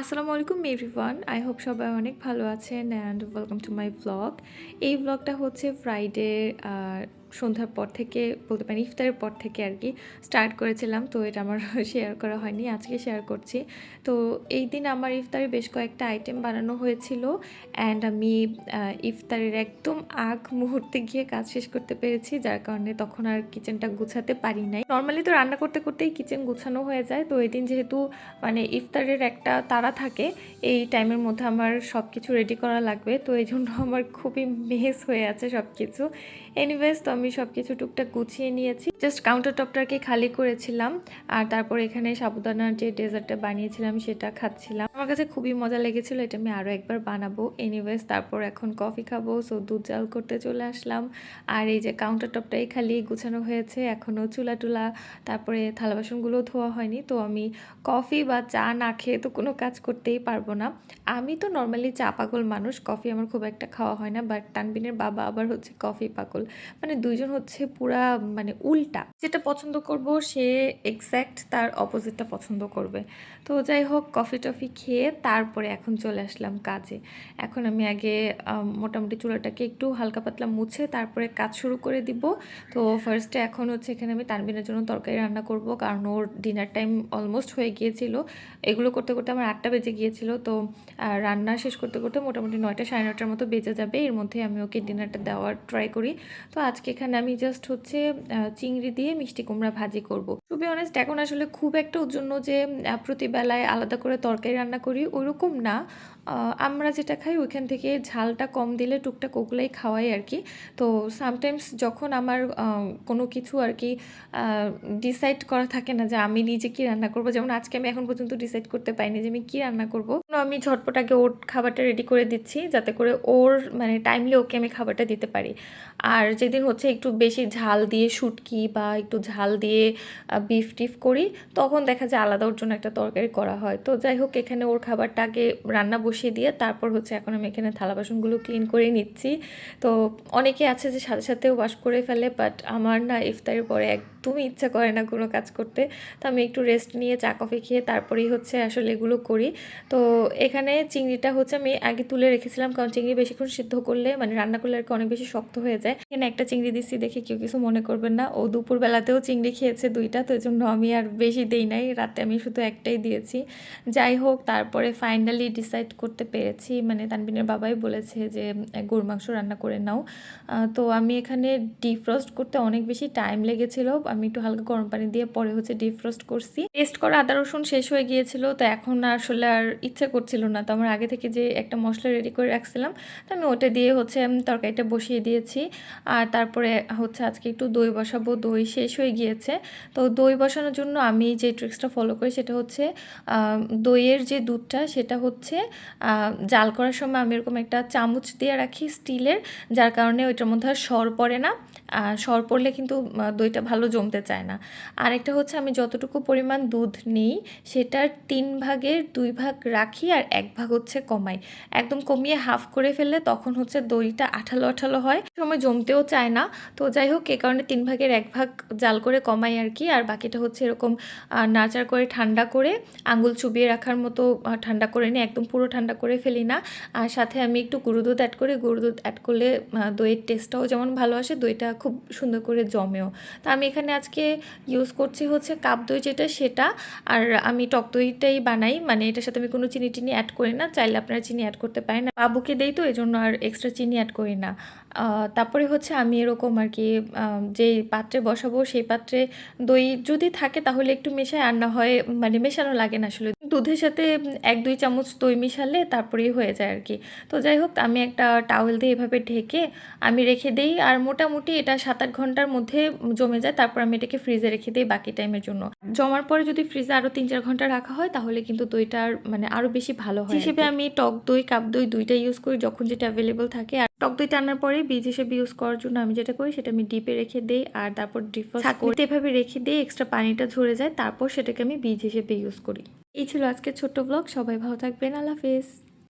আসসালামু আলাইকুম everyone. I hope সবাই অনেক ভালো আছেন and welcome to my blog. এই ব্লগটা হচ্ছে ফ্রাইডে সন্ধ্যার পর থেকে বলতে পারি ইফতারের পর থেকে আর কি স্টার্ট করেছিলাম। তো এটা আমার শেয়ার করা হয়নি, আজকে শেয়ার করছি। তো এই দিন আমার ইফতারে বেশ কয়েকটা আইটেম বানানো হয়েছিল অ্যান্ড আমি ইফতারের একদম আগ মুহূর্তে গিয়ে কাজ শেষ করতে পেরেছি, যার কারণে তখন আর কিচেনটা গুছাতে পারি নাই। নর্মালি তো রান্না করতে করতেই কিচেন গুছানো হয়ে যায়। তো এই দিন যেহেতু মানে ইফতারের একটা তাড়া থাকে, এই টাইমের মধ্যে আমার সব কিছু রেডি করা লাগবে, তো এই জন্য আমার খুবই মেস হয়ে আছে সব কিছু। এনিওয়েজ, তো আমি সব কিছু টুকটাক গুছিয়ে নিয়েছি, জাস্ট কাউন্টার টপটাকে খালি করেছিলাম। আর তারপর এখানে সাবুদানার যে ডেজার্টটা বানিয়েছিলাম সেটা খাচ্ছিলাম, আমার কাছে খুবই মজা লেগেছিল, এটা আমি আরও একবার বানাবো। এনিওয়েজ, তারপর এখন কফি খাবো, সো দুধ জাল করতে চলে আসলাম। আর এই যে কাউন্টার টপটাই খালি গুছানো হয়েছে, এখনও চুলা টুলা তারপরে থালা বাসনগুলো ধোয়া হয়নি। তো আমি কফি বা চা না খেয়ে তো কোনো কাজ করতেই পারবো না। আমি তো নর্মালি চা পাগল মানুষ, কফি আমার খুব একটা খাওয়া হয় না, বাট তানবিনের বাবা আবার হচ্ছে কফি পাগল। মানে দুইজন হচ্ছে পুরা মানে উল্টা, যেটা পছন্দ করব সে এক্স্যাক্ট তার অপোজিটটা পছন্দ করবে। তো যাই হোক, কফি টফি খেয়ে তারপরে এখন চলে আসলাম কাজে। এখন আমি আগে মোটামুটি চুলাটাকে একটু হালকা পাতলা মুছে তারপরে কাজ শুরু করে দিব। তো ফার্স্টে এখন হচ্ছে এখানে আমি তানবিনের জন্য তরকারি রান্না করব, কারণ ওর ডিনার টাইম অলমোস্ট হয়ে গিয়েছিল। এগুলো করতে করতে আমার 8টা বেজে গিয়েছিল। তো রান্না শেষ করতে করতে মোটামুটি 9টা সাড়ে 9টার মতো বেজে যাবে, এর মধ্যে আমি ওকে ডিনারটা দেওয়ার ট্রাই করি। তো আজকে এখানে আমি জাস্ট হচ্ছে চিংড়ি দিয়ে মিষ্টি কুমড়া ভাজি করব। টু বি অনেস্ট, এখন আসলে খুব একটা ওর জন্য যে প্রতিবেলায় আলাদা করে তরকারি রান্না করি ওইরকম না। আমরা যেটা খাই ওইখান থেকে ঝালটা কম দিলে টুকটাক ওগুলোই খাওয়াই আর কি। তো সামটাইমস যখন আমার কোনো কিছু আর কি ডিসাইড করা থাকে না যে আমি নিজে কি রান্না করব, যেমন আজকে আমি এখন পর্যন্ত ডিসাইড করতে পারিনি যে আমি কি রান্না করব। আমি ঝটপট আগে ওর খাবারটা রেডি করে দিচ্ছি, যাতে করে ওর মানে টাইমলি ওকে আমি খাবারটা দিতে পারি। আর যেদিন হচ্ছে একটু বেশি ঝাল দিয়ে শুটকি বা একটু ঝাল দিয়ে বিফ টিফ করি, তখন দেখা যায় আলাদা ওর জন্য একটা তরকারি করা হয়। তো যাই হোক, এখানে ওর খাবারটা আগে রান্না বসিয়ে দিয়ে তারপর হচ্ছে এখন আমি এখানে থালা বাসনগুলো ক্লিন করে নিচ্ছি। তো অনেকে আছে যে সাথে সাথে ওয়াশ করে ফেলে, বাট আমার না ইফতারের পরে একদমই ইচ্ছা করে না কোনো কাজ করতে। তো আমি একটু রেস্ট নিয়ে চা কফি খেয়ে তারপরেই হচ্ছে আসলে এগুলো করি। তো এখানে চিংড়িটা হচ্ছে আমি আগে তুলে রেখেছিলাম, কারণ চিংড়ি বেশিক্ষণ সিদ্ধ করলে মানে রান্না করলে আর কি অনেক বেশি শক্ত হয়ে যায়। এখানে একটা চিংড়ি দিচ্ছি, দেখে কেউ কিছু মনে করবেন না, ও দুপুরবেলাতেও চিংড়ি খেয়েছে 2টা, তো এই জন্য আমি আর বেশি দেই নাই, রাতে আমি শুধু একটাই দিয়েছি। যাই হোক, তারপরে ফাইনালি ডিসাইড করতে পেরেছি, মানে তানবিনের বাবাই বলেছে যে গরুর মাংস রান্না করে নাও। তো আমি এখানে ডিফ্রস্ট করতে অনেক বেশি টাইম লেগেছিল, আমি একটু হালকা গরম পানি দিয়ে পরে হচ্ছে ডিফ্রস্ট করছি। পেস্ট করা আদা রসুন শেষ হয়ে গিয়েছিল, তো এখন আসলে আর ইচ্ছে করছিল না। তো আমার আগে থেকে যে একটা মশলা রেডি করে রাখছিলাম, তো আমি ওটা দিয়ে হচ্ছে তরকারিটা বসিয়ে দিয়েছি। আর তারপরে হচ্ছে আজকে একটু দই বসাবো, দই শেষ হয়ে গিয়েছে। তো দই বসানোর জন্য আমি যে ট্রিক্সটা ফলো করি সেটা হচ্ছে দইয়ের যে দুধটা সেটা হচ্ছে জাল করার সময় আমি এরকম একটা চামচ দিয়ে রাখি স্টিলের, যার কারণে ওইটার মধ্যে আর সর পড়ে না। সর পড়লে কিন্তু দইটা ভালো জমতে চায় না। আরেকটা হচ্ছে আমি যতটুকু পরিমাণ দুধ নিই সেটার 3/2 ভাগ রাখি আর 1 ভাগ হচ্ছে কমাই। একদম কমিয়ে হাফ করে ফেললে তখন হচ্ছে দইটা আঠালো আঠালো হয়, সময় জমতেও চায় না। তো যাই হোক, এ কারণে 3/1 ভাগ জাল করে কমাই আর কি। আর বাকিটা হচ্ছে এরকম নাড়াচাড়া করে ঠান্ডা করে আঙুল চুবিয়ে রাখার মতো ঠান্ডা করে নিই, একদম পুরো ঠান্ডা করে ফেলি না। আর সাথে আমি একটু গুঁড়ো দুধ অ্যাড করি, গুঁড়ো দুধ অ্যাড করলে দইয়ের টেস্টটাও যেমন ভালো আসে, দইটা খুব সুন্দর করে জমেও। তো আমি এখানে আজকে ইউজ করছি হচ্ছে কাপ দই যেটা সেটা। আর আমি টক দইটাই বানাই, মানে এটার সাথে আমি কোনো চিনি টিনি অ্যাড করি না, চাইলে আপনারা চিনি অ্যাড করতে পারেন, বাবুকে দেই তো এই জন্য আর এক্সট্রা চিনি অ্যাড করি না। তারপরে হচ্ছে আমি এরকম আর কি যেই পাত্রে বসাবো সেই পাত্রে দই যদি থাকে তাহলে একটু মেশাই, আর না হয় মানে মেশানো লাগে না আসলে, দুধের সাথে 1-2 চামচ দই মিশালে তারপরেই হয়ে যায় আর কি। তো যাই হোক, আমি একটা টাওয়েল দিয়ে এভাবে ঢেকে আমি রেখে দিই, আর মোটামুটি এটা 7-8 ঘন্টার মধ্যে জমে যায়। তারপর আমি এটাকে ফ্রিজে রেখে দিই বাকি টাইমের জন্য। জমার পরে যদি ফ্রিজে আরও 3-4 ঘন্টা রাখা হয় তাহলে কিন্তু দইটার মানে আরও বেশি ভালো হয় হিসেবে আমি টক দই কাপ দই দুইটা ইউজ করি যখন যেটা অ্যাভেলেবল থাকে। আর টক দই টানার পরে বীজ হিসেবে ইউজ করার জন্য আমি যেটা করি সেটা আমি ডিপে রেখে দিই, আর তারপর ডিফ্রস্ট করতে এভাবে রেখে দিই, এক্সট্রা পানিটা ঝরে যায়, তারপর সেটাকে আমি বীজ হিসেবে ইউজ করি। এই ছিল আজকের ছোট্ট ব্লগ, সবাই ভালো থাকবেন, আল্লাহ হাফেজ।